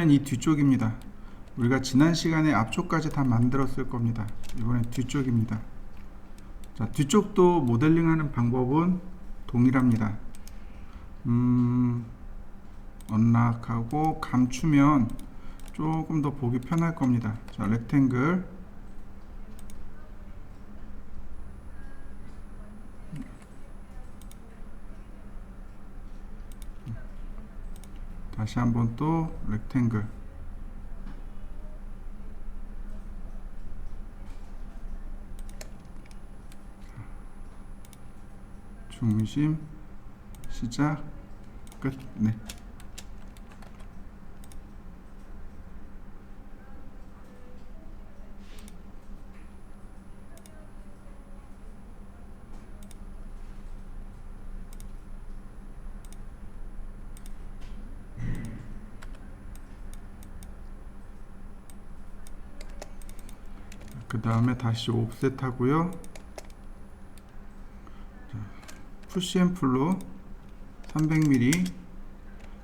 이 뒤쪽입니다. 우리가 지난 시간에 앞쪽까지 다 만들었을 겁니다. 이번엔 뒤쪽입니다. 자, 뒤쪽도 모델링하는 방법은 동일합니다. 언락하고 감추면 조금 더 보기 편할 겁니다. 자, 렉탱글 다시 한번 또 렉탱글 중심 시작 끝. 네. 그 다음에 다시 옵셋 하고요. 푸시 앤 풀로 300mm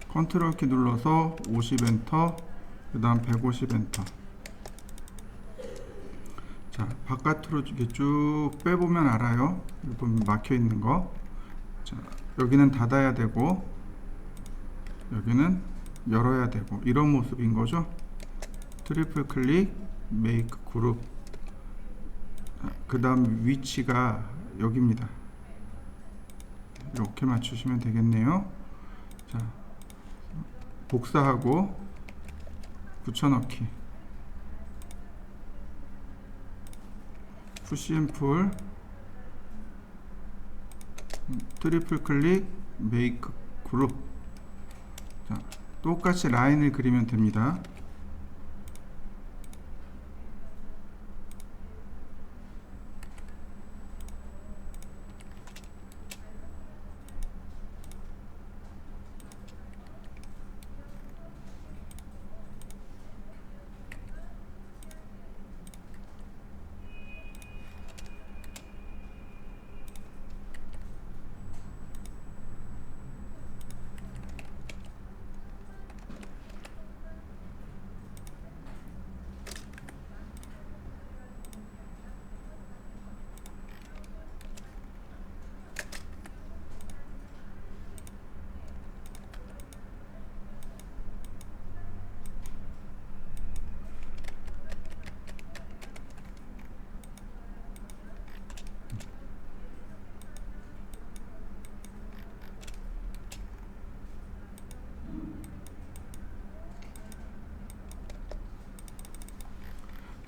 컨트롤 키 눌러서 50 엔터, 그 다음 150 엔터. 자, 바깥으로 이렇게 쭉 빼보면 알아요. 여기 막혀 있는 거. 자, 여기는 닫아야 되고 여기는 열어야 되고 이런 모습인 거죠. 트리플 클릭 메이크 그룹. 그 다음 위치가 여기입니다. 이렇게 맞추시면 되겠네요. 자, 복사하고 붙여넣기. 푸시 앤 풀 트리플 클릭 메이크 그룹. 자, 똑같이 라인을 그리면 됩니다.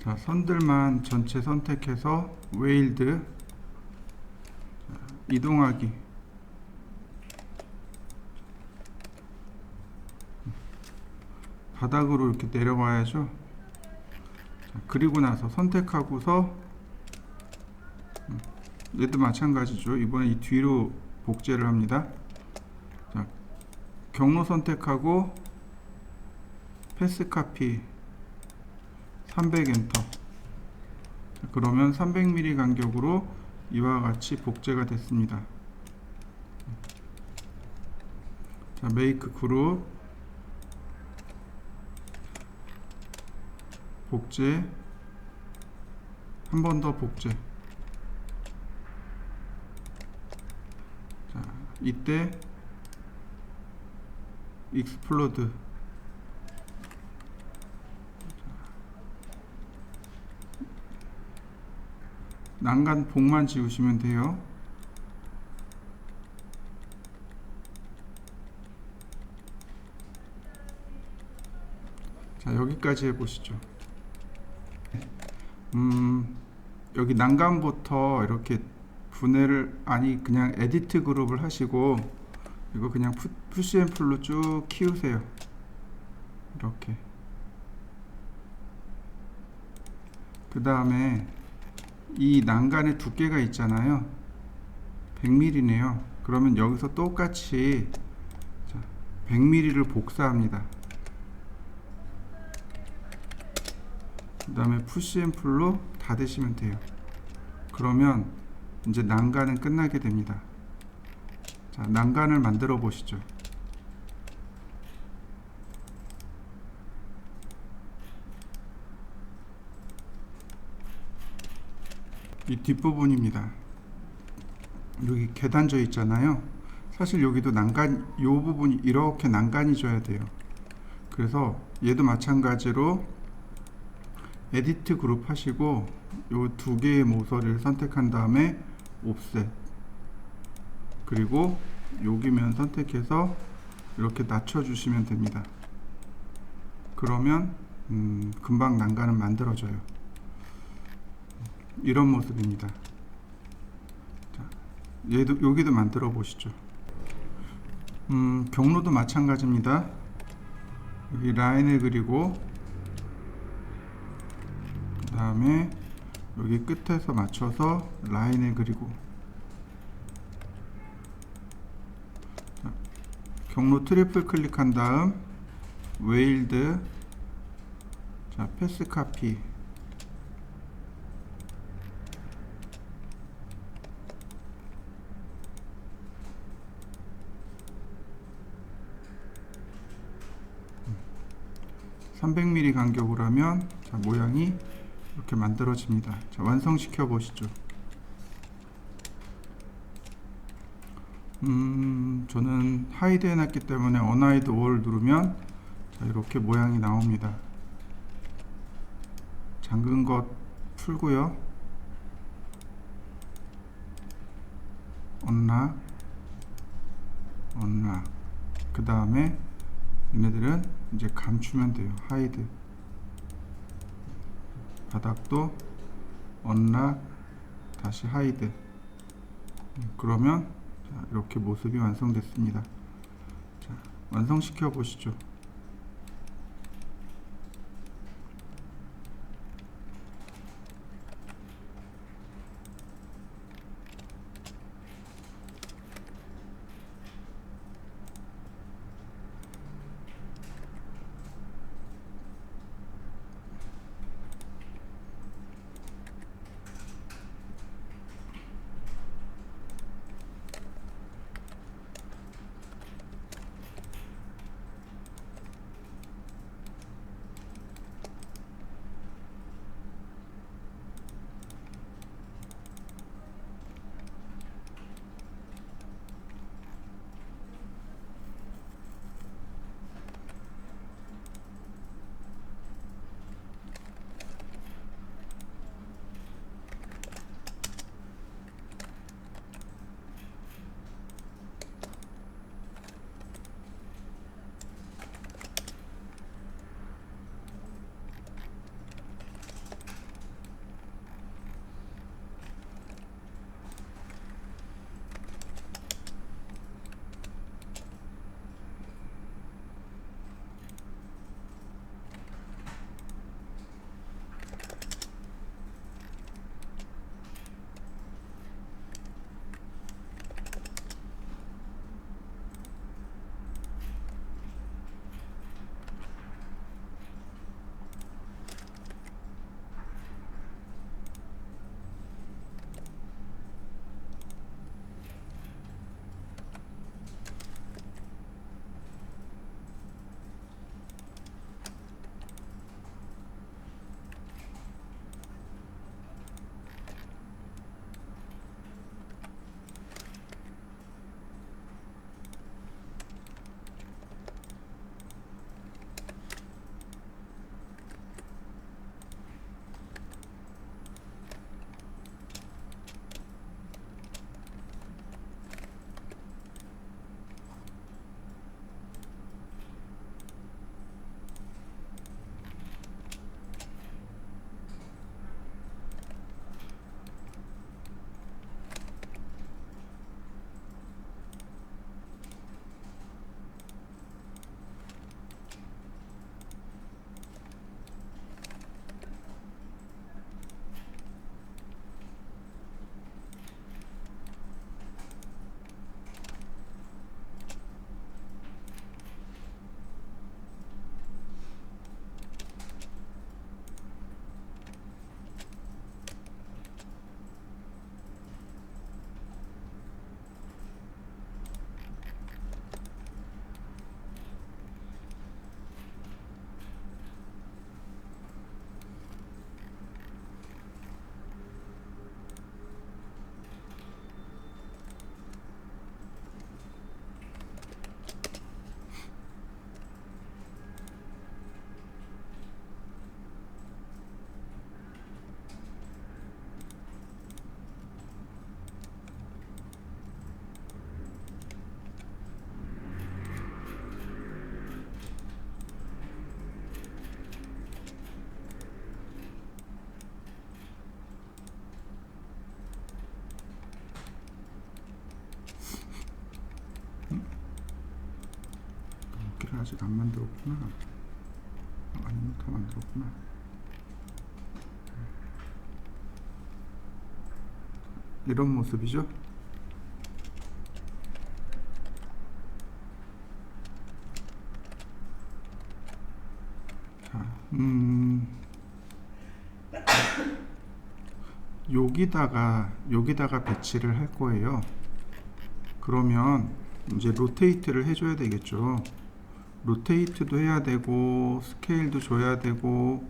자, 선들만 전체 선택해서 웨일드 이동하기. 바닥으로 이렇게 내려와야죠. 자, 그리고 나서 선택하고서 얘도 마찬가지죠. 이번에 이 뒤로 복제를 합니다. 자, 경로 선택하고 패스 카피 300 엔터. 자, 그러면 300mm 간격으로 이와 같이 복제가 됐습니다. 자, 메이크 그룹 복제 한 번 더 복제. 자, 이때 익스플로드 난간 복만 지우시면 돼요. 자, 여기까지 해보시죠. 여기 난간부터 이렇게 분해를 그냥 에디트 그룹을 하시고 이거 그냥 푸시 앤 풀로 쭉 키우세요. 이렇게. 그 다음에 이 난간의 두께가 있잖아요. 100mm네요. 그러면 여기서 똑같이 100mm를 복사합니다. 그 다음에 푸시 앤 풀로 닫으시면 돼요. 그러면 이제 난간은 끝나게 됩니다. 자, 난간을 만들어 보시죠. 이 뒷부분입니다. 여기 계단져 있잖아요. 사실 여기도 난간, 요 부분이 이렇게 난간이 져야 돼요. 그래서 얘도 마찬가지로 에디트 그룹 하시고 요 두 개의 모서리를 선택한 다음에 옵셋, 그리고 여기면 선택해서 이렇게 낮춰 주시면 됩니다. 그러면 금방 난간은 만들어져요. 이런 모습입니다. 자, 얘도 여기도 만들어 보시죠. 경로도 마찬가지입니다. 여기 라인을 그리고 그 다음에 여기 끝에서 맞춰서 라인을 그리고, 자, 경로 트리플 클릭한 다음 웨일드, 자, 패스 카피, (300mm) 간격으로 하면 자, 모양이 이렇게 만들어집니다. 자, 완성시켜 보시죠. 저는 하이드 해놨기 때문에 언하이드 올 누르면 자, 이렇게 모양이 나옵니다. 잠근 것 풀고요. 언락, 그 다음에 얘네들은 이제 감추면 돼요. 하이드. 바닥도 언락, 다시 하이드. 그러면 자, 이렇게 모습이 완성됐습니다. 자, 완성시켜 보시죠. 아직 안 만들었구나. 아니면 다 만들었구나. 이런 모습이죠. 자, 여기다가 배치를 할 거예요. 그러면 이제 로테이트를 해줘야 되겠죠. 로테이트도 해야 되고 스케일도 줘야 되고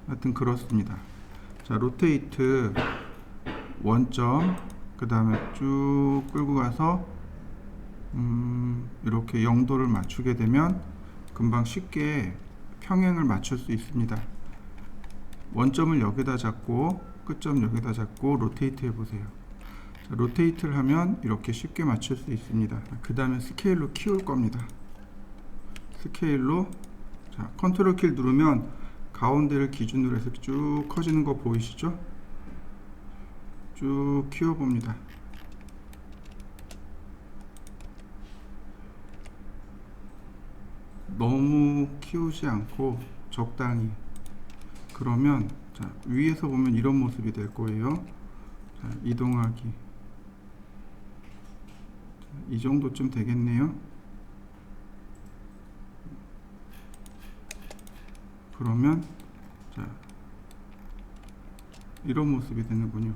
하여튼 그렇습니다. 자, 로테이트 원점 그 다음에 쭉 끌고 가서 이렇게 0도를 맞추게 되면 금방 쉽게 평행을 맞출 수 있습니다. 원점을 여기다 잡고 끝점 여기다 잡고 로테이트 해보세요. 자, 로테이트를 하면 이렇게 쉽게 맞출 수 있습니다. 그 다음에 스케일로 키울 겁니다. 스케일로, 자, 컨트롤 키를 누르면 가운데를 기준으로 해서 쭉 커지는 거 보이시죠? 쭉 키워봅니다. 너무 키우지 않고 적당히. 그러면 자, 위에서 보면 이런 모습이 될 거예요. 자, 이동하기. 자, 이 정도쯤 되겠네요. 그러면 자, 이런 모습이 되는군요.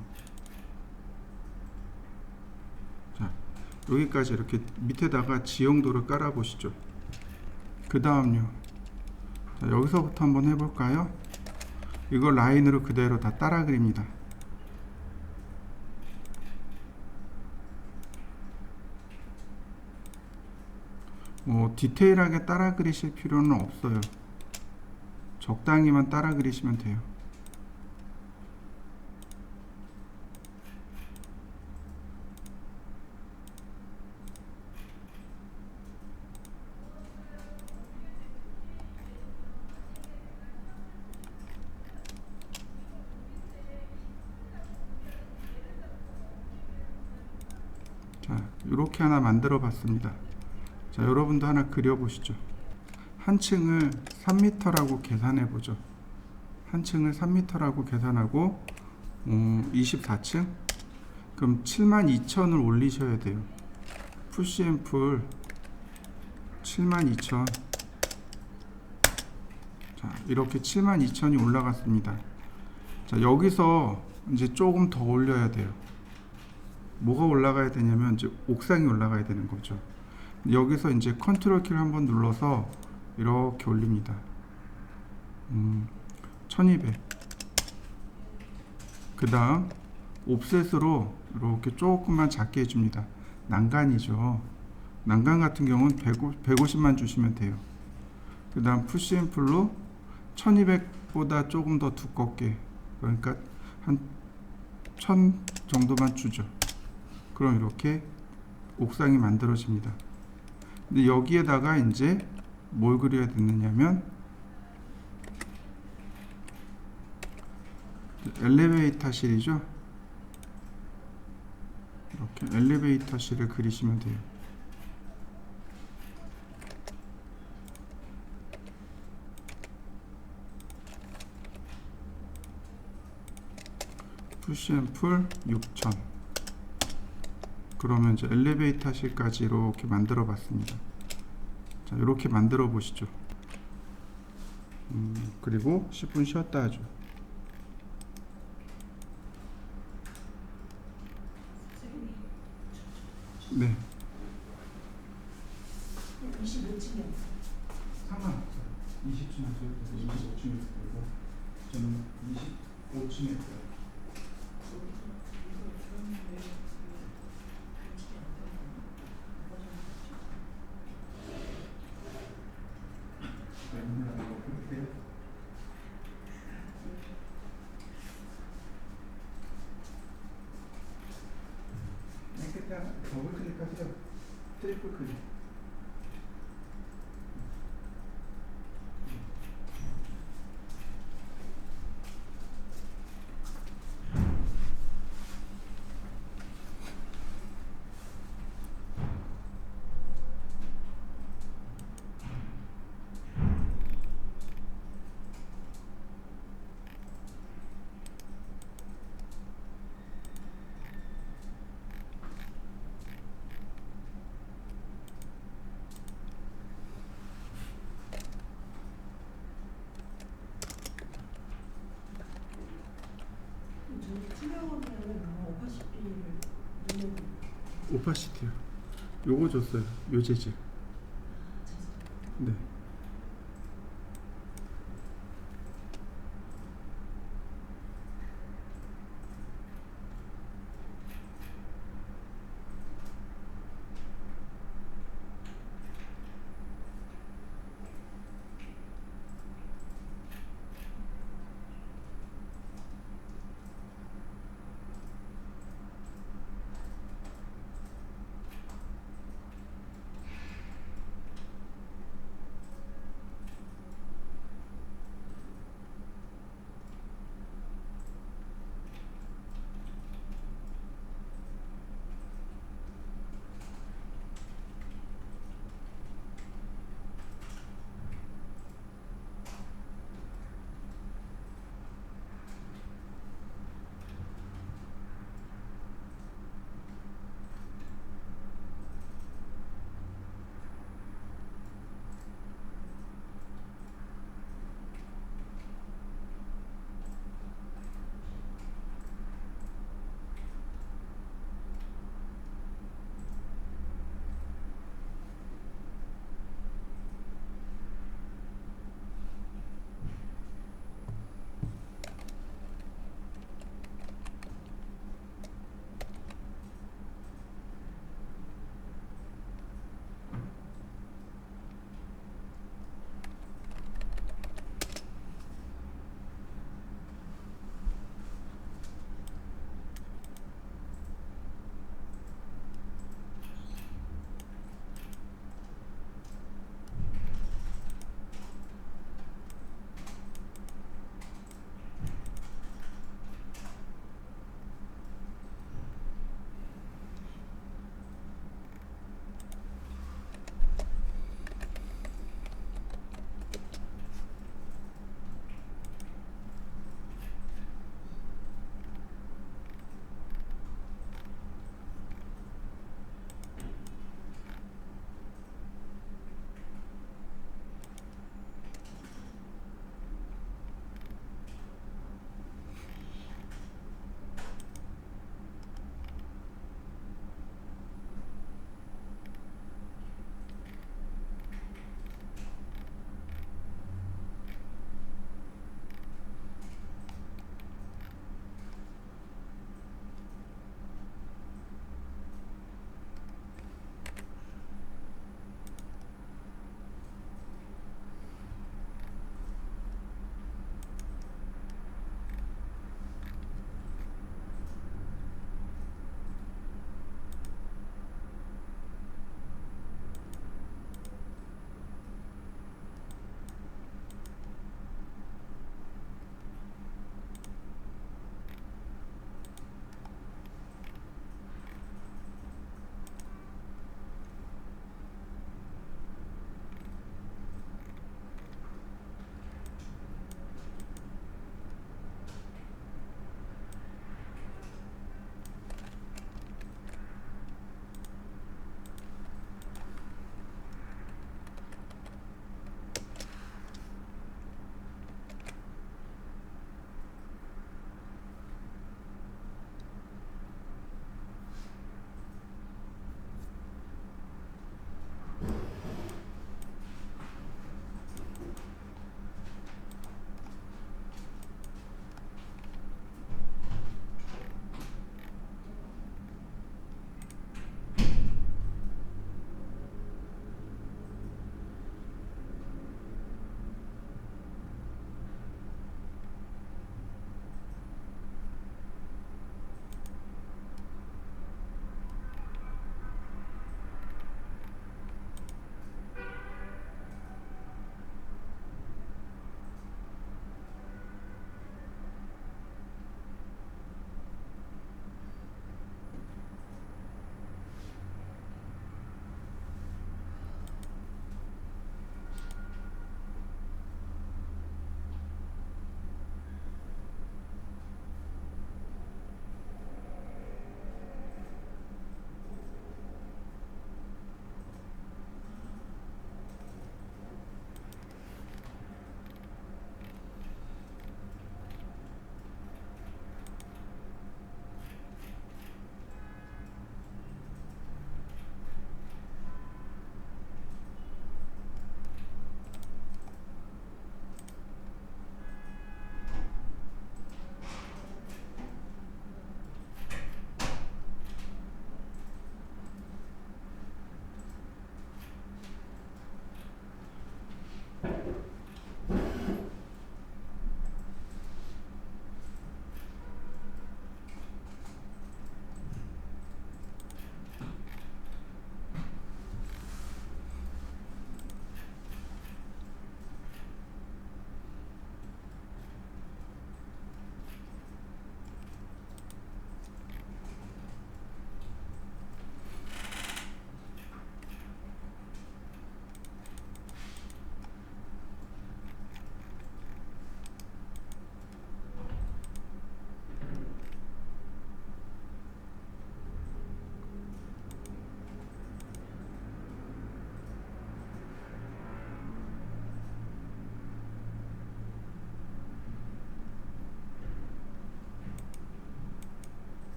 자, 여기까지 이렇게 밑에다가 지형도를 깔아 보시죠. 그 다음요. 자, 여기서부터 한번 해볼까요? 이걸 라인으로 그대로 다 따라 그립니다. 디테일하게 따라 그리실 필요는 없어요. 적당히만 따라 그리시면 돼요. 자, 이렇게 하나 만들어 봤습니다. 자, 여러분도 하나 그려 보시죠. 한 층을 3m라고 계산해 보죠. 한 층을 3m라고 계산하고 24층? 그럼 72,000을 올리셔야 돼요. 푸시 앤 풀 72,000. 자, 이렇게 72,000이 올라갔습니다. 자, 여기서 이제 조금 더 올려야 돼요. 뭐가 올라가야 되냐면 이제 옥상이 올라가야 되는 거죠. 여기서 이제 컨트롤 키를 한번 눌러서 이렇게 올립니다. 1200. 그 다음 옵셋으로 이렇게 조금만 작게 해줍니다. 난간이죠. 난간 같은 경우는 150만 주시면 돼요. 그 다음 푸시 앤 풀로 1200보다 조금 더 두껍게, 그러니까 한 1000 정도만 주죠. 그럼 이렇게 옥상이 만들어집니다. 근데 여기에다가 이제 뭘 그려야 되느냐면 엘리베이터실이죠. 이렇게 엘리베이터실을 그리시면 돼요. 푸시 앤 풀 6000. 그러면 이제 엘리베이터실까지 이렇게 만들어 봤습니다. 자, 이렇게 만들어 보시죠. 그리고 10분 쉬었다 하죠. 네. 25층이요. 상관없어요. 20층 하세요. 25층에 있고 저는 25층에 있어요. 더블 클릭하세요. 트리플 클릭. 오파시티요. 요거 줬어요. 요 재질. 네.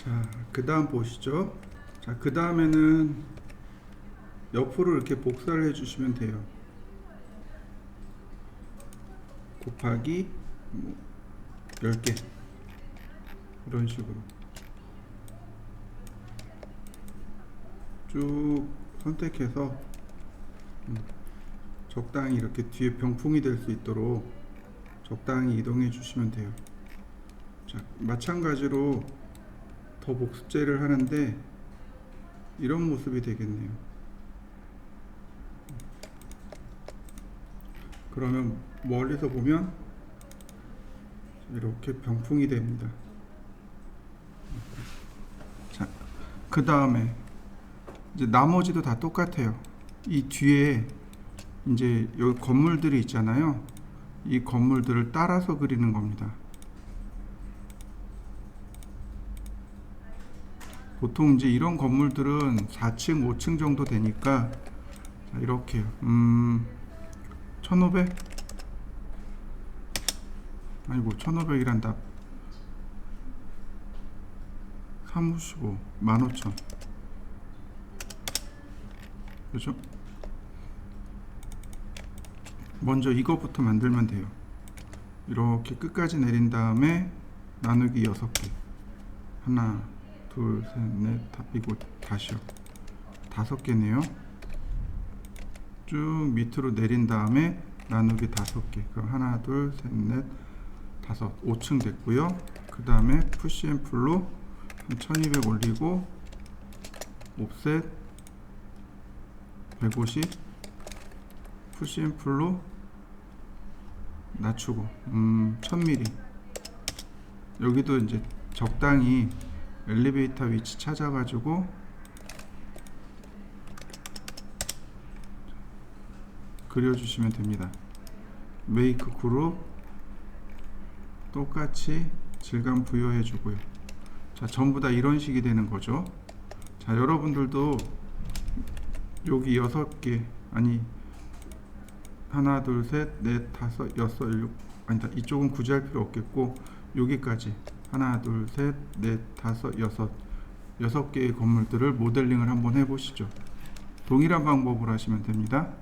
자, 그 다음 보시죠. 자, 그 다음에는 옆으로 이렇게 복사를 해주시면 돼요. 곱하기 뭐 10개 이런 식으로 쭉 선택해서 적당히 이렇게 뒤에 병풍이 될 수 있도록 적당히 이동해 주시면 돼요. 자, 마찬가지로 더 복습제를 하는데 이런 모습이 되겠네요. 그러면 멀리서 보면 이렇게 병풍이 됩니다. 자, 그 다음에 이제 나머지도 다 똑같아요. 이 뒤에 이제 여기 건물들이 있잖아요. 이 건물들을 따라서 그리는 겁니다. 보통 이제 이런 건물들은 4층, 5층 정도 되니까 자, 이렇게요. 1500? 아니고 1500이란다. 355, 15,000. 그죠? 먼저 이거부터 만들면 돼요. 이렇게 끝까지 내린 다음에 나누기 6개. 하나, 둘, 셋, 넷, 이거 다시요. 5개네요. 쭉 밑으로 내린 다음에 나누기 5개. 그럼 하나, 둘, 셋, 넷, 5, 5층 됐고요. 그 다음에 푸시 앤 풀로 1200 올리고 옵셋 150 푸시 앤 풀로 낮추고 1000mm. 여기도 이제 적당히 엘리베이터 위치 찾아가지고 그려주시면 됩니다. 메이크 그룹 똑같이 질감 부여해 주고요. 자, 전부 다 이런 식이 되는 거죠. 자, 여러분들도 여기 6개, 아니 하나, 둘, 셋, 넷, 다섯, 여섯, 일곱, 아니다, 이쪽은 굳이 할 필요 없겠고 여기까지 하나, 둘, 셋, 넷, 다섯, 여섯 개의 건물들을 모델링을 한번 해보시죠. 동일한 방법으로 하시면 됩니다.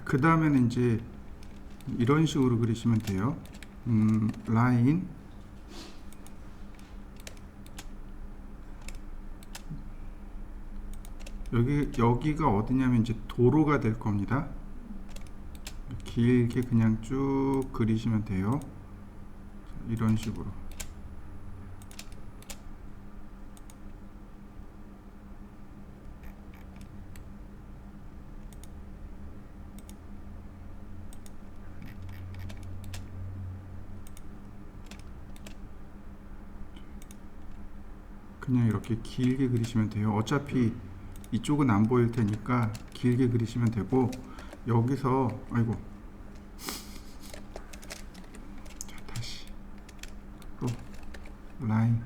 그 다음에는 이제 이런 식으로 그리시면 돼요. 라인 여기가 어디냐면 이제 도로가 될 겁니다. 길게 그냥 쭉 그리시면 돼요. 이런 식으로. 그냥 이렇게 길게 그리시면 돼요. 어차피 이쪽은 안 보일 테니까 길게 그리시면 되고, 여기서 아이고, 자 다시 또 라인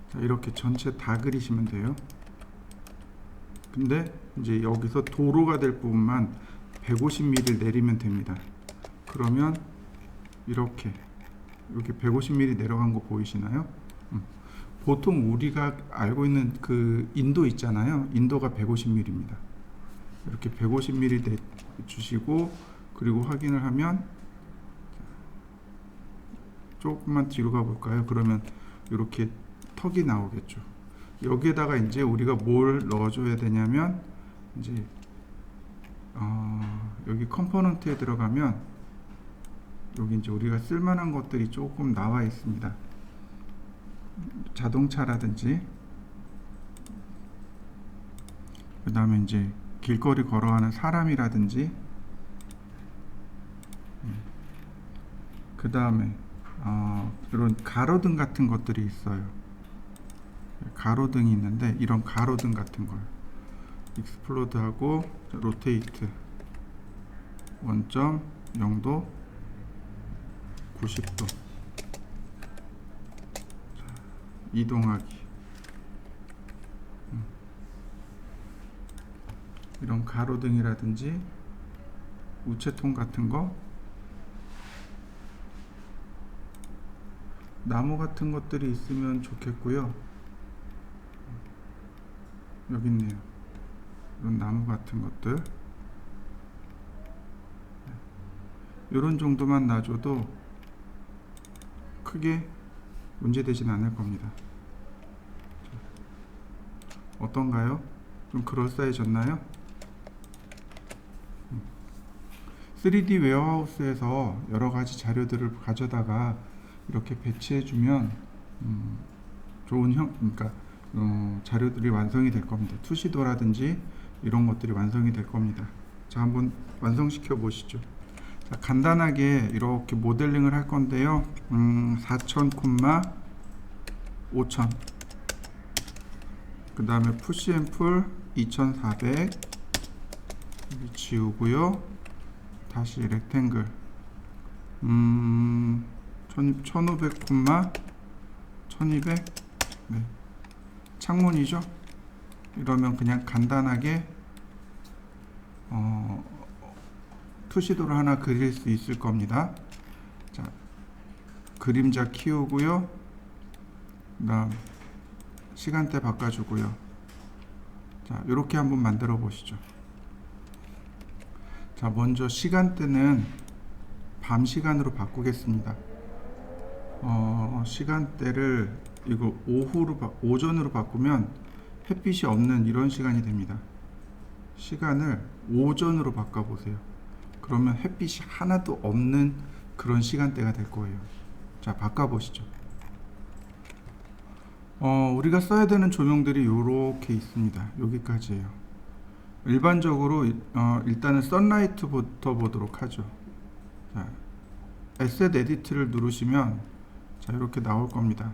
자, 이렇게 전체 다 그리시면 돼요. 근데 이제 여기서 도로가 될 부분만 150mm 내리면 됩니다. 그러면 이렇게 여기 150mm 내려간 거 보이시나요? 보통 우리가 알고 있는 그 인도 있잖아요. 인도가 150mm입니다. 이렇게 150mm 주시고, 그리고 확인을 하면 조금만 뒤로 가 볼까요? 그러면 이렇게 턱이 나오겠죠. 여기에다가 이제 우리가 뭘 넣어줘야 되냐면, 이제 여기 컴포넌트에 들어가면 여기 이제 우리가 쓸만한 것들이 조금 나와 있습니다. 자동차라든지, 그 다음에 이제 길거리 걸어가는 사람이라든지, 그 다음에 이런 가로등 같은 것들이 있어요. 가로등이 있는데, 이런 가로등 같은 걸 익스플로드하고 로테이트 원점 0도 90도 이동하기, 이런 가로등이라든지 우체통 같은 거, 나무 같은 것들이 있으면 좋겠고요. 여기 있네요. 이런 나무 같은 것들, 이런 정도만 놔줘도 크게 문제되진 않을 겁니다. 어떤가요? 좀 그럴싸해졌나요? 3D 웨어하우스에서 여러가지 자료들을 가져다가 이렇게 배치해주면 좋은 그러니까 자료들이 완성이 될 겁니다. 투시도라든지 이런 것들이 완성이 될 겁니다. 자, 한번 완성시켜 보시죠. 자, 간단하게 이렇게 모델링을 할 건데요. 4000, 5000, 그 다음에 푸시 앤 풀 2400 여기 지우고요. 다시 렉탱글 1500, 1200, 네. 창문이죠. 이러면 그냥 간단하게 투시도를 하나 그릴 수 있을 겁니다. 자, 그림자 키우고요. 그다음 시간대 바꿔주고요. 자, 이렇게 한번 만들어 보시죠. 자, 먼저 시간대는 밤 시간으로 바꾸겠습니다. 시간대를 이거 오전으로 바꾸면 햇빛이 없는 이런 시간이 됩니다. 시간을 오전으로 바꿔보세요. 그러면 햇빛이 하나도 없는 그런 시간대가 될 거예요. 자, 바꿔보시죠. 우리가 써야 되는 조명들이 이렇게 있습니다. 여기까지예요. 일반적으로 일단은 선라이트부터 보도록 하죠. 자, 에셋 에디트를 누르시면 자, 이렇게 나올 겁니다.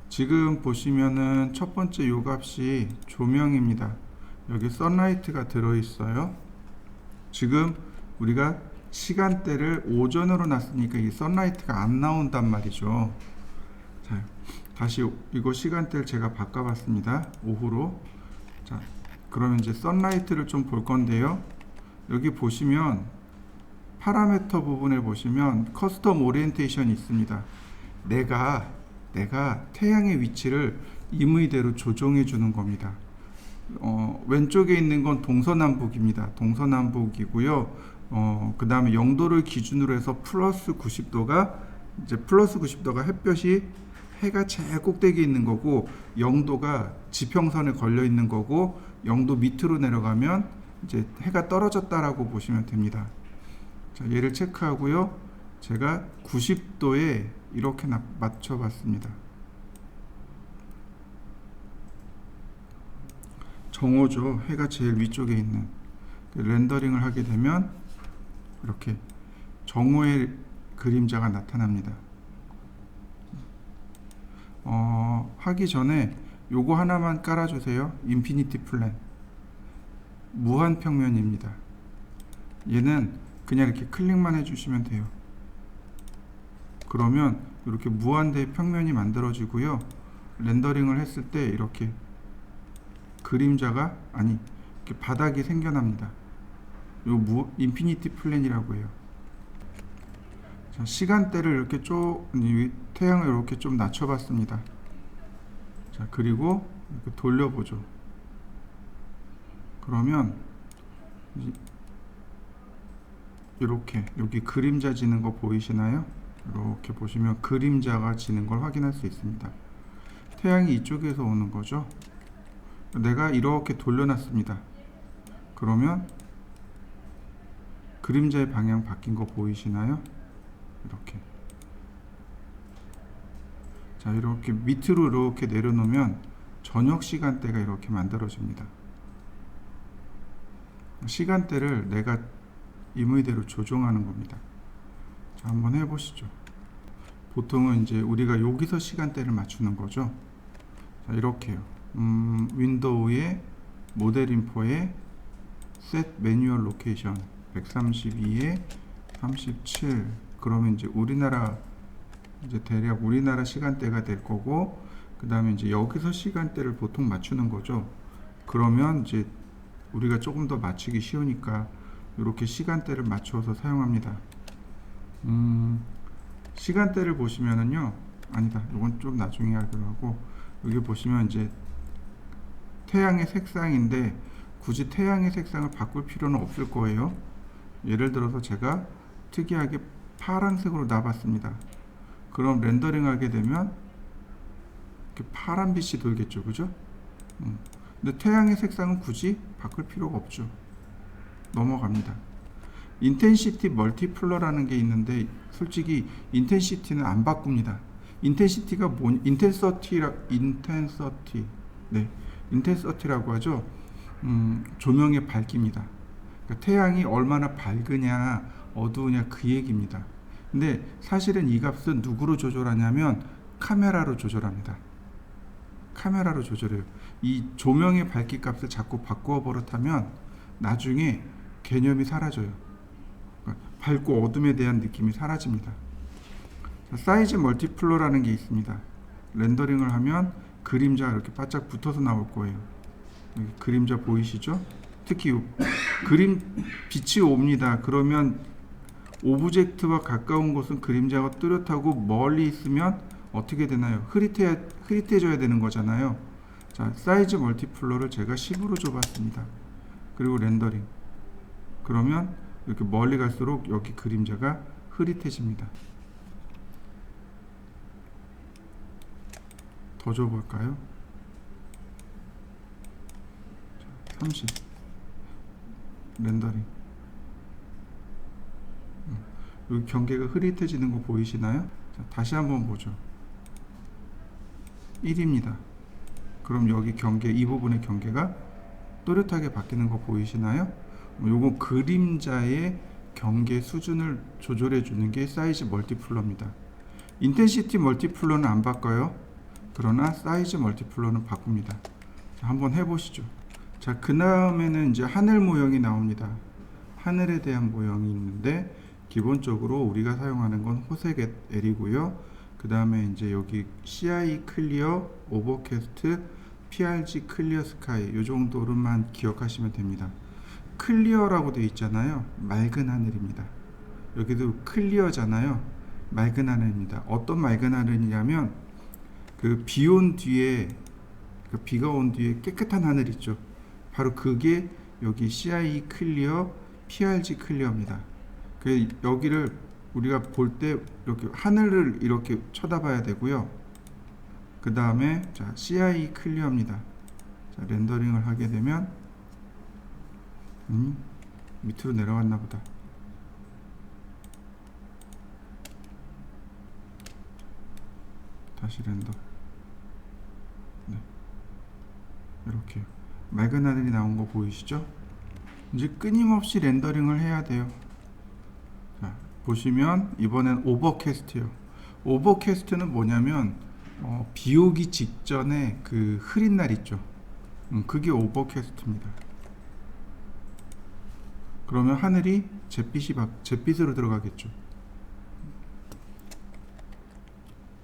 지금 보시면은 첫 번째 요 값이 조명입니다. 여기 선라이트가 들어있어요. 지금 우리가 시간대를 오전으로 놨으니까 이 선라이트가 안 나온단 말이죠. 자, 다시 이거 시간대를 제가 바꿔봤습니다. 오후로. 자, 그러면 이제 선라이트를 좀 볼 건데요. 여기 보시면 파라미터 부분에 보시면 커스텀 오리엔테이션이 있습니다. 내가 태양의 위치를 임의대로 조정해 주는 겁니다. 왼쪽에 있는 건 동서남북입니다. 동서남북이고요. 그 다음에 0도를 기준으로 해서 플러스 90도가 햇볕이 해가 제일 꼭대기에 있는 거고, 0도가 지평선에 걸려 있는 거고, 0도 밑으로 내려가면 이제 해가 떨어졌다라고 보시면 됩니다. 자, 얘를 체크하고요. 제가 90도에 이렇게 맞춰 봤습니다. 정오죠. 해가 제일 위쪽에 있는. 렌더링을 하게 되면 이렇게 정오의 그림자가 나타납니다. 하기 전에 요거 하나만 깔아주세요. 인피니티 플랜. 무한 평면입니다. 얘는 그냥 이렇게 클릭만 해주시면 돼요. 그러면 이렇게 무한대의 평면이 만들어지고요. 렌더링을 했을 때 이렇게 그림자가 이렇게 바닥이 생겨납니다. 요 인피니티 플랜이라고 해요. 자, 시간대를 이렇게 태양을 이렇게 좀 낮춰봤습니다. 자, 그리고 이렇게 돌려보죠. 그러면 이렇게 여기 그림자 지는 거 보이시나요? 이렇게 보시면 그림자가 지는 걸 확인할 수 있습니다. 태양이 이쪽에서 오는 거죠. 내가 이렇게 돌려놨습니다. 그러면 그림자의 방향 바뀐 거 보이시나요? 이렇게. 자, 이렇게 밑으로 이렇게 내려놓으면 저녁 시간대가 이렇게 만들어집니다. 시간대를 내가 임의대로 조정하는 겁니다. 자, 한번 해보시죠. 보통은 이제 우리가 여기서 시간대를 맞추는 거죠. 자, 이렇게요. 윈도우에 모델 인포에 셋 매뉴얼 로케이션 132에 37. 그러면 이제 대략 우리나라 시간대가 될 거고, 그 다음에 이제 여기서 시간대를 보통 맞추는 거죠. 그러면 이제 우리가 조금 더 맞추기 쉬우니까 이렇게 시간대를 맞춰서 사용합니다. 시간대를 보시면은요, 아니다, 이건 좀 나중에 하기로 하고, 여기 보시면 이제 태양의 색상인데 굳이 태양의 색상을 바꿀 필요는 없을 거예요. 예를 들어서 제가 특이하게 파란색으로 놔봤습니다. 그럼 렌더링 하게 되면 이렇게 파란빛이 돌겠죠, 그죠? 근데 태양의 색상은 굳이 바꿀 필요가 없죠. 넘어갑니다. 인텐시티 멀티플러라는 게 있는데 솔직히 인텐시티는 안 바꿉니다. 인텐시티가 인텐서티라고 하죠. 조명의 밝기입니다. 그러니까 태양이 얼마나 밝으냐 어두우냐 그 얘기입니다. 근데 사실은 이 값은 누구로 조절하냐면 카메라로 조절합니다. 카메라로 조절해요. 이 조명의 밝기 값을 자꾸 바꾸어 버릇하면 나중에 개념이 사라져요. 그러니까 밝고 어둠에 대한 느낌이 사라집니다. 자, 사이즈 멀티플러라는 게 있습니다. 렌더링을 하면 그림자가 이렇게 바짝 붙어서 나올 거예요. 여기 그림자 보이시죠? 특히 빛이 옵니다. 그러면 오브젝트와 가까운 곳은 그림자가 뚜렷하고 멀리 있으면 어떻게 되나요? 흐릿해져야 되는 거잖아요. 자, 사이즈 멀티플러를 제가 10으로 줘봤습니다. 그리고 렌더링. 그러면 이렇게 멀리 갈수록 여기 그림자가 흐릿해집니다. 더 줘볼까요? 30. 렌더링. 여기 경계가 흐릿해지는 거 보이시나요? 자, 다시 한번 보죠. 1입니다. 그럼 여기 이 부분의 경계가 또렷하게 바뀌는 거 보이시나요? 요거 그림자의 경계 수준을 조절해 주는 게 사이즈 멀티플러입니다. 인텐시티 멀티플러는 안 바꿔요. 그러나 사이즈 멀티플러는 바꿉니다. 자, 한번 해보시죠. 자, 그 다음에는 이제 하늘 모형이 나옵니다. 하늘에 대한 모형이 있는데 기본적으로 우리가 사용하는 건 호색 L이고요. 그 그 다음에 이제 여기 CI 클리어, 오버캐스트, PRG 클리어 스카이 요 정도로만 기억하시면 됩니다. 클리어라고 되어 있잖아요. 맑은 하늘입니다. 여기도 클리어잖아요. 맑은 하늘입니다. 어떤 맑은 하늘이냐면 그 비 온 뒤에 그 비가 온 뒤에 깨끗한 하늘 있죠. 바로 그게 여기 CI 클리어, PRG 클리어입니다. 그 여기를 우리가 볼 때 이렇게 하늘을 이렇게 쳐다봐야 되고요. 그 다음에 자 CI 클리어입니다. 자, 렌더링을 하게 되면 밑으로 내려갔나 보다. 다시 렌더. 네. 이렇게 맑은 하늘이 나온 거 보이시죠? 이제 끊임없이 렌더링을 해야 돼요. 자, 보시면 이번엔 오버캐스트요. 오버캐스트는 뭐냐면 비 오기 직전에 그 흐린 날 있죠. 그게 오버캐스트입니다. 그러면 하늘이 잿빛으로 들어가겠죠.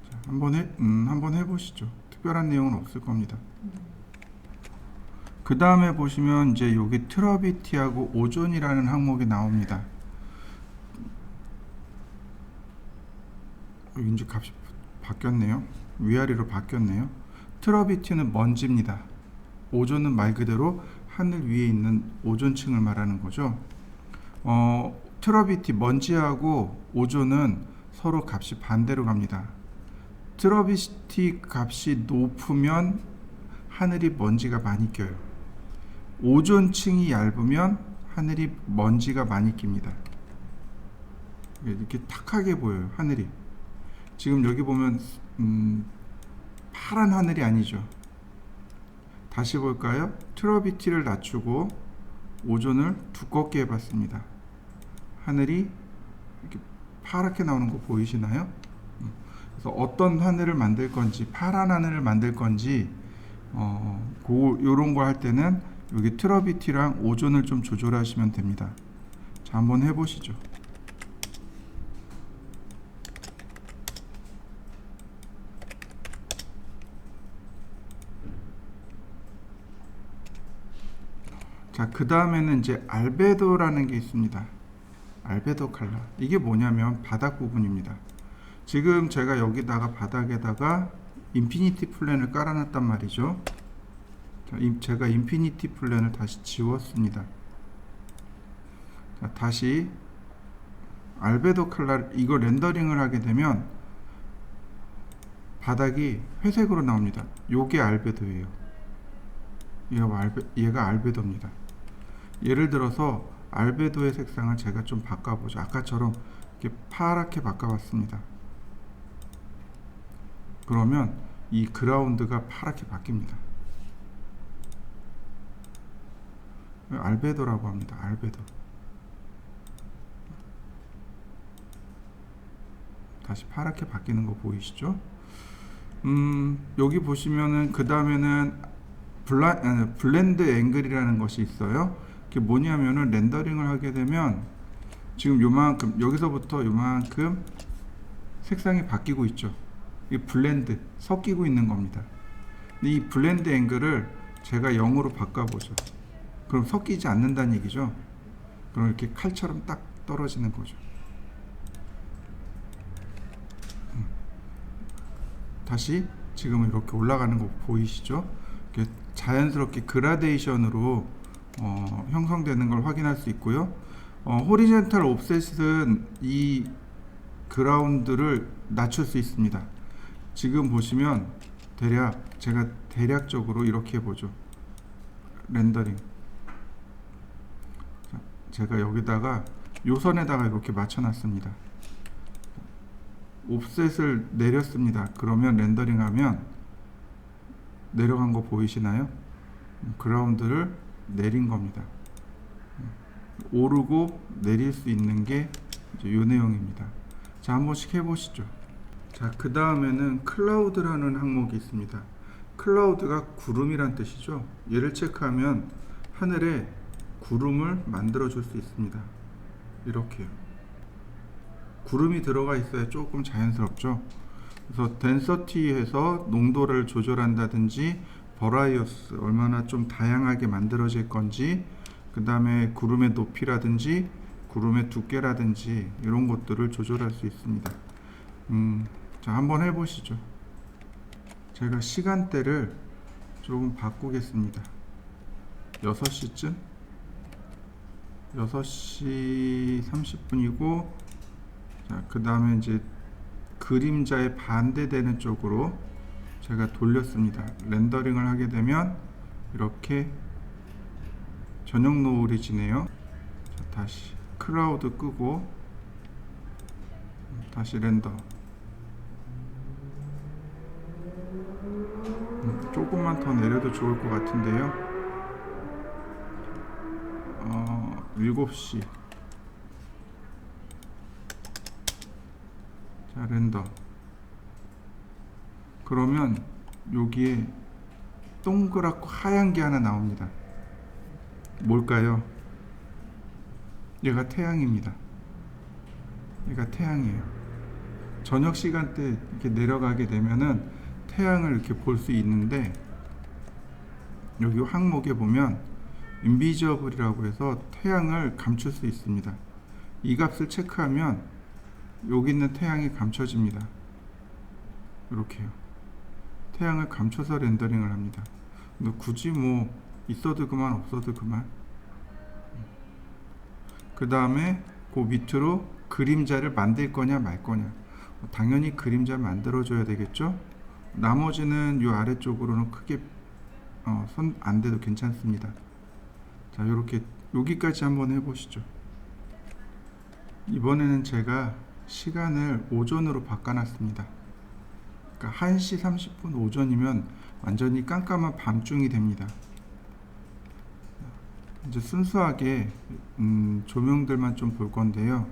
자, 한번 해보시죠. 특별한 내용은 없을 겁니다. 그 다음에 보시면 이제 여기 트러비티하고 오존이라는 항목이 나옵니다. 이제 값이 바뀌었네요. 위아래로 바뀌었네요. 트러비티는 먼지입니다. 오존은 말 그대로 하늘 위에 있는 오존층을 말하는 거죠. 트러비티 먼지하고 오존은 서로 값이 반대로 갑니다. 트러비티 값이 높으면 하늘이 먼지가 많이 껴요. 오존층이 얇으면 하늘이 먼지가 많이 낍니다. 이렇게 탁하게 보여요. 하늘이 지금 여기 보면 파란 하늘이 아니죠. 다시 볼까요? 트러비티를 낮추고 오존을 두껍게 해봤습니다. 하늘이 이렇게 파랗게 나오는 거 보이시나요? 그래서 어떤 하늘을 만들 건지, 파란 하늘을 만들 건지 요런 거 할 때는 여기 트러비티랑 오존을 좀 조절하시면 됩니다. 자, 한번 해보시죠. 자, 그 다음에는 이제 알베도라는 게 있습니다. 알베도 컬러. 이게 뭐냐면 바닥 부분입니다. 지금 제가 여기다가 바닥에다가 인피니티 플랜을 깔아놨단 말이죠. 자, 제가 인피니티 플랜을 다시 지웠습니다. 자, 다시 알베도 컬러 이거 렌더링을 하게 되면 바닥이 회색으로 나옵니다. 요게 알베도예요. 얘가 알베도입니다. 예를 들어서 알베도의 색상을 제가 좀 바꿔보죠. 아까처럼 이렇게 파랗게 바꿔봤습니다. 그러면 이 그라운드가 파랗게 바뀝니다. 알베도라고 합니다. 알베도. 다시 파랗게 바뀌는 거 보이시죠? 여기 보시면은 그 다음에는 블렌드 앵글이라는 것이 있어요. 그게 뭐냐면은 렌더링을 하게 되면 지금 요만큼 여기서부터 요만큼 색상이 바뀌고 있죠. 이 블렌드 섞이고 있는 겁니다. 근데 이 블렌드 앵글을 제가 0으로 바꿔보죠. 그럼 섞이지 않는다는 얘기죠. 그럼 이렇게 칼처럼 딱 떨어지는 거죠. 다시 지금 이렇게 올라가는 거 보이시죠? 이렇게 자연스럽게 그라데이션으로 형성되는 걸 확인할 수 있고요. 호리젠탈 옵셋은 이 그라운드를 낮출 수 있습니다. 지금 보시면 제가 대략적으로 이렇게 해보죠. 렌더링. 자, 제가 여기다가 요선에다가 이렇게 맞춰놨습니다. 옵셋을 내렸습니다. 그러면 렌더링하면 내려간 거 보이시나요? 그라운드를 내린 겁니다. 오르고 내릴 수 있는 게 이 내용입니다. 자, 한 번씩 해보시죠. 자, 그 다음에는 클라우드라는 항목이 있습니다. 클라우드가 구름이란 뜻이죠. 얘를 체크하면 하늘에 구름을 만들어 줄 수 있습니다. 이렇게요. 구름이 들어가 있어야 조금 자연스럽죠. 그래서 덴서티에서 농도를 조절한다든지 버라이어스 얼마나 좀 다양하게 만들어질 건지, 그 다음에 구름의 높이라든지 구름의 두께라든지 이런 것들을 조절할 수 있습니다. 자, 한번 해보시죠. 제가 시간대를 조금 바꾸겠습니다. 6시쯤 6시 30분이고, 자, 그 다음에 이제 그림자의 반대되는 쪽으로 제가 돌렸습니다. 렌더링을 하게 되면 이렇게 저녁 노을이 지네요. 자, 다시 클라우드 끄고 다시 렌더. 조금만 더 내려도 좋을 것 같은데요. 7시. 자, 렌더. 그러면 여기에 동그랗고 하얀 게 하나 나옵니다. 뭘까요? 얘가 태양입니다. 얘가 태양이에요. 저녁 시간대 이렇게 내려가게 되면은 태양을 이렇게 볼 수 있는데, 여기 항목에 보면 인비저블이라고 해서 태양을 감출 수 있습니다. 이 값을 체크하면 여기 있는 태양이 감춰집니다. 이렇게요. 태양을 감춰서 렌더링을 합니다. 근데 굳이 뭐 있어도 그만 없어도 그만. 그 다음에 그 밑으로 그림자를 만들 거냐 말 거냐. 당연히 그림자 만들어 줘야 되겠죠. 나머지는 이 아래쪽으로는 크게 손 안 대도 괜찮습니다. 자, 이렇게 여기까지 한번 해보시죠. 이번에는 제가 시간을 오전으로 바꿔놨습니다. 그러니까 1시 30분 오전이면 완전히 깜깜한 밤중이 됩니다. 이제 순수하게 조명들만 좀 볼 건데요.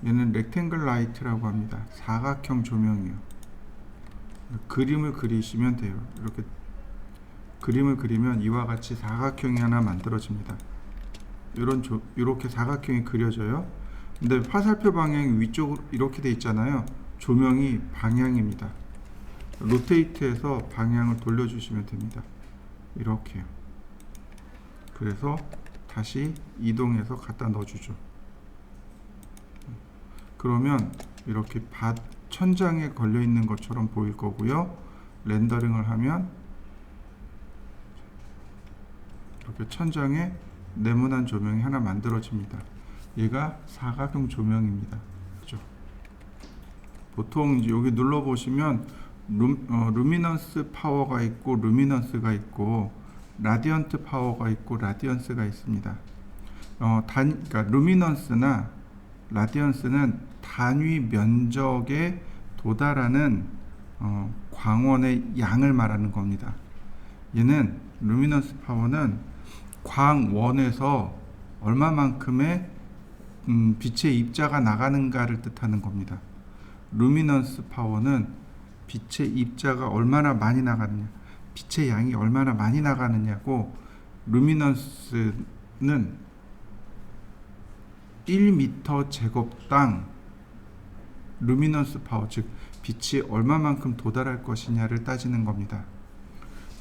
얘는 렉탱글 라이트라고 합니다. 사각형 조명이요. 그림을 그리시면 돼요. 이렇게 그림을 그리면 이와 같이 사각형이 하나 만들어집니다. 이렇게 사각형이 그려져요. 근데 화살표 방향이 위쪽으로 이렇게 돼 있잖아요. 조명이 방향입니다. 로테이트해서 방향을 돌려주시면 됩니다. 이렇게요. 그래서 다시 이동해서 갖다 넣어주죠. 그러면 이렇게 천장에 걸려 있는 것처럼 보일 거고요. 렌더링을 하면 이렇게 천장에 네모난 조명이 하나 만들어집니다. 얘가 사각형 조명입니다. 그죠? 보통 이제 여기 눌러 보시면 루미넌스 파워가 있고 루미넌스가 있고 라디언트 파워가 있고 라디언스가 있습니다. 그러니까 루미넌스나 라디언스는 단위 면적에 도달하는 광원의 양을 말하는 겁니다. 얘는 루미넌스 파워는 광원에서 얼마만큼의 빛의 입자가 나가는가를 뜻하는 겁니다. 루미넌스 파워는 빛의 입자가 얼마나 많이 나가느냐, 빛의 양이 얼마나 많이 나가느냐고. 루미넌스는 1m 제곱당 루미넌스 파워, 즉 빛이 얼마만큼 도달할 것이냐를 따지는 겁니다.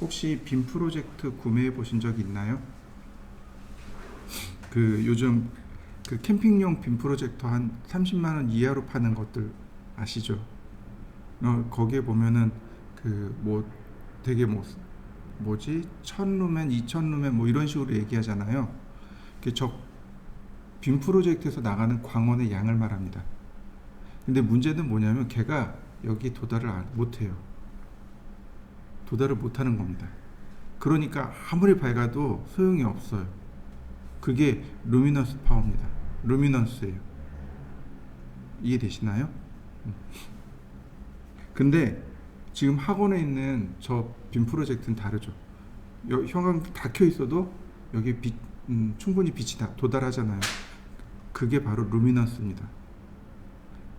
혹시 빔 프로젝트 구매해 보신 적 있나요? 요즘 캠핑용 빔 프로젝터 한 30만 원 이하로 파는 것들 아시죠? 거기에 보면은 되게 1000루멘, 2000루멘 뭐 이런 식으로 얘기하잖아요. 빔 프로젝트에서 나가는 광원의 양을 말합니다. 근데 문제는 뭐냐면 걔가 여기 도달을 못해요. 도달을 못하는 겁니다. 그러니까 아무리 밝아도 소용이 없어요. 그게 루미넌스 파워입니다. 루미넌스예요. 이해되시나요? 근데 지금 학원에 있는 저 빔 프로젝트는 다르죠. 형광 다 켜 있어도 여기 충분히 빛이 다 도달하잖아요. 그게 바로 루미넌스입니다.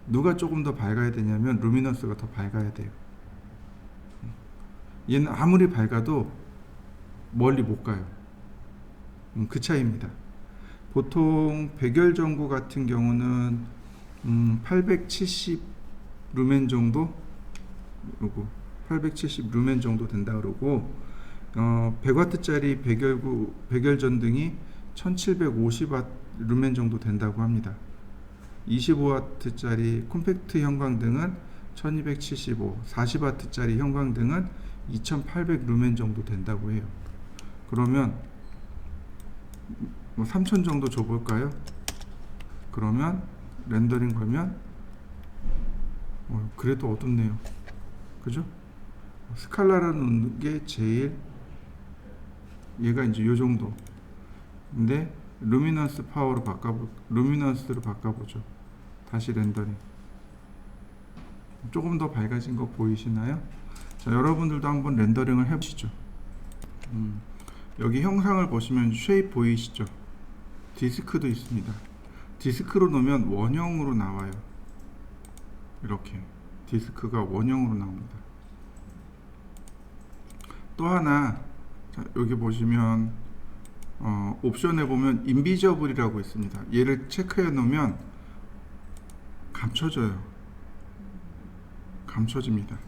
누가 조금 더 밝아야 되냐면 루미넌스가 더 밝아야 돼요. 얘는 아무리 밝아도 멀리 못 가요. 그 차이입니다. 보통 백열 전구 같은 경우는 870 루멘 정도 요거 870 루멘 정도 된다 그러고 100W짜리 백열 전등이 1750W 루멘 정도 된다고 합니다. 25W짜리 콤팩트 형광등은 1275, 40W짜리 형광등은 2800 루멘 정도 된다고 해요. 그러면 뭐 3000 정도 줘볼까요? 그러면 렌더링 걸면 그래도 어둡네요. 그죠? 스칼라라는 게 제일 얘가 이제 요 정도. 근데 루미넌스 파워로 루미넌스로 바꿔보죠. 다시 렌더링. 조금 더 밝아진 거 보이시나요? 자, 여러분들도 한번 렌더링을 해보시죠. 여기 형상을 보시면 쉐입 보이시죠? 디스크도 있습니다. 디스크로 놓으면 원형으로 나와요. 이렇게 디스크가 원형으로 나옵니다. 또 하나, 자, 여기 보시면 옵션에 보면 인비저블이라고 있습니다. 얘를 체크해 놓으면 감춰집니다.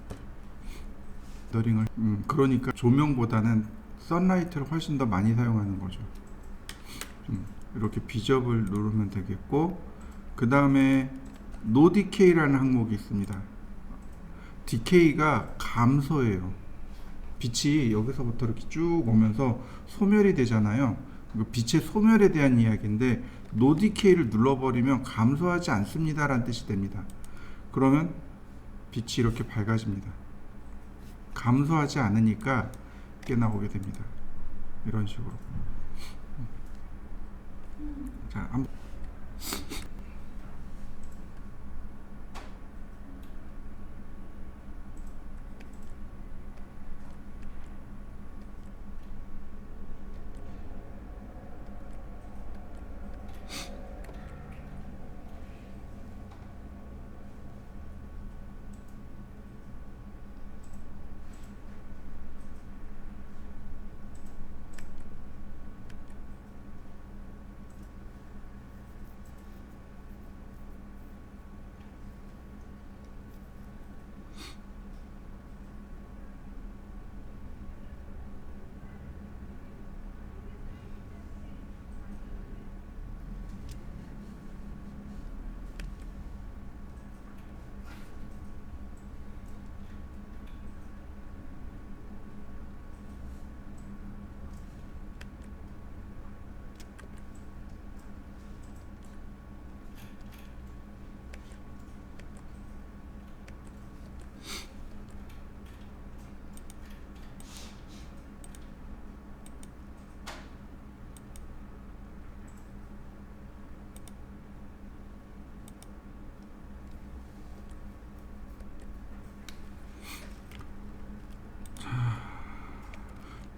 렌더링을 그러니까 조명보다는 선라이트를 훨씬 더 많이 사용하는 거죠. 이렇게 비접을 누르면 되겠고, 그 다음에 노 디케이라는 항목이 있습니다. 디케이가 감소예요. 빛이 여기서부터 이렇게 쭉 오면서 소멸이 되잖아요. 빛의 소멸에 대한 이야기인데, 노 디케이를 눌러버리면 감소하지 않습니다 라는 뜻이 됩니다. 그러면 빛이 이렇게 밝아집니다. 감소하지 않으니까 이렇게 나오게 됩니다. 이런 식으로. 자, 한번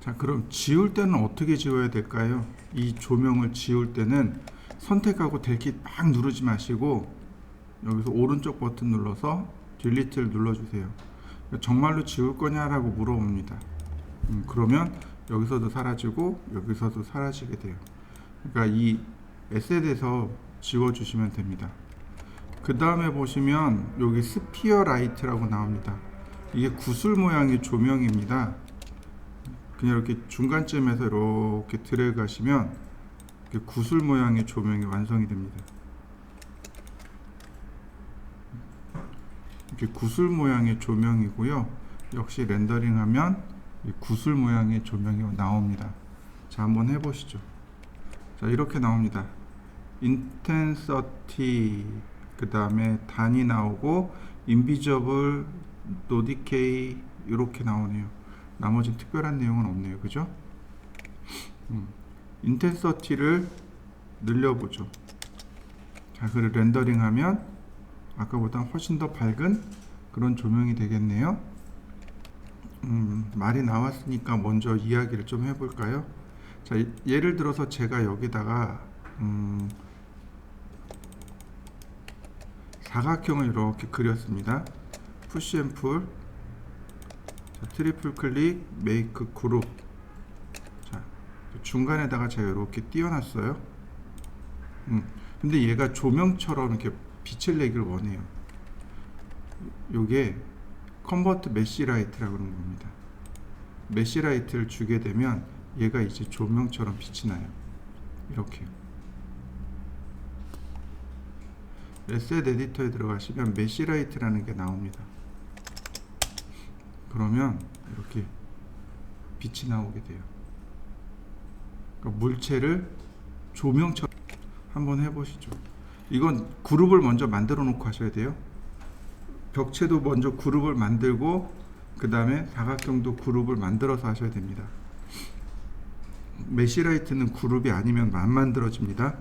자, 그럼 지울 때는 어떻게 지워야 될까요? 이 조명을 지울 때는 선택하고 델키 막 누르지 마시고 여기서 오른쪽 버튼 눌러서 딜리트를 눌러주세요. 정말로 지울 거냐라고 물어봅니다. 그러면 여기서도 사라지고 여기서도 사라지게 돼요. 그러니까 이 에셋에서 지워주시면 됩니다. 그 다음에 보시면 여기 스피어 라이트라고 나옵니다. 이게 구슬 모양의 조명입니다. 그냥 이렇게 중간쯤에서 이렇게 드래그 하시면 이렇게 구슬 모양의 조명이 완성이 됩니다. 이렇게 구슬 모양의 조명이고요. 역시 렌더링 하면 구슬 모양의 조명이 나옵니다. 자, 한번 해보시죠. 자, 이렇게 나옵니다. 인텐서티, 그 다음에 단이 나오고 인비저블, 노디케이 이렇게 나오네요. 나머지 특별한 내용은 없네요. 그죠? 인텐서티를 늘려보죠. 자, 그리고 렌더링 하면 아까보다 훨씬 더 밝은 그런 조명이 되겠네요. 말이 나왔으니까 먼저 이야기를 좀 해볼까요? 자, 예를 들어서 제가 여기다가 사각형을 이렇게 그렸습니다. 푸시 앤 풀, 트리플 클릭, 메이크 그룹. 자, 중간에다가 제가 이렇게 띄워놨어요. 근데 얘가 조명처럼 이렇게 빛을 내기를 원해요. 요게 컨버트 메시라이트라고 그러는 겁니다. 메시라이트를 주게 되면 얘가 이제 조명처럼 빛이 나요. 이렇게요. 에셋 에디터에 들어가시면 메시라이트라는 게 나옵니다. 그러면 이렇게 빛이 나오게 돼요. 그러니까 물체를 조명처럼 한번 해보시죠. 이건 그룹을 먼저 만들어 놓고 하셔야 돼요. 벽체도 먼저 그룹을 만들고 그 다음에 사각형도 그룹을 만들어서 하셔야 됩니다. 메시라이트는 그룹이 아니면 안 만들어집니다.